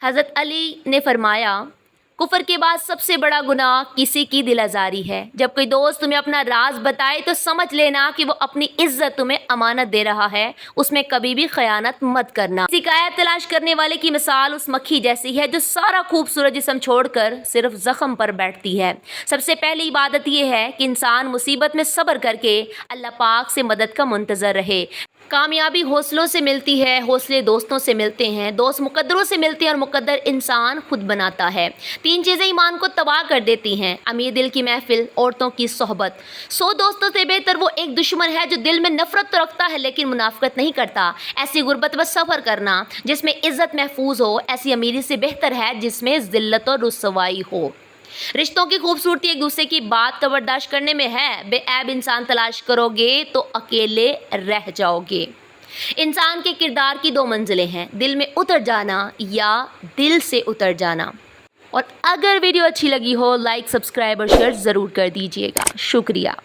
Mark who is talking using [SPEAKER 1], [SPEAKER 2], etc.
[SPEAKER 1] हज़रत अली ने फरमाया, कुफर के बाद सबसे बड़ा गुनाह किसी की दिल आज़ारी है। जब कोई दोस्त तुम्हें अपना राज बताए तो समझ लेना कि वो अपनी इज्जत तुम्हें अमानत दे रहा है, उसमें कभी भी खयानत मत करना। शिकायत तलाश करने वाले की मिसाल उस मक्खी जैसी है जो सारा खूबसूरत जिस्म छोड़कर सिर्फ जख्म पर बैठती है। सबसे पहली इबादत यह है कि इंसान मुसीबत में सब्र करके अल्लाह पाक से मदद का मुंतज़र रहे। कामयाबी हौसलों से मिलती है, हौसले दोस्तों से मिलते हैं, दोस्त मुकद्दरों से मिलते हैं और मुकद्दर इंसान खुद बनाता है। 3 चीज़ें ईमान को तबाह कर देती हैं: अमीर दिल की महफिल, औरतों की सोहबत। 100 दोस्तों से बेहतर वो एक दुश्मन है जो दिल में नफरत तो रखता है लेकिन मुनाफिकत नहीं करता। ऐसी गुर्बत में सफ़र करना जिसमें इज़्ज़त महफूज हो, ऐसी अमीरी से बेहतर है जिसमें ज़िल्लत और रुसवाई हो। रिश्तों की खूबसूरती एक दूसरे की बात का बर्दाश्त करने में है। बेऐब इंसान तलाश करोगे तो अकेले रह जाओगे। इंसान के किरदार की 2 मंजिलें हैं, दिल में उतर जाना या दिल से उतर जाना। और अगर वीडियो अच्छी लगी हो, लाइक, सब्सक्राइब और शेयर ज़रूर कर दीजिएगा। शुक्रिया।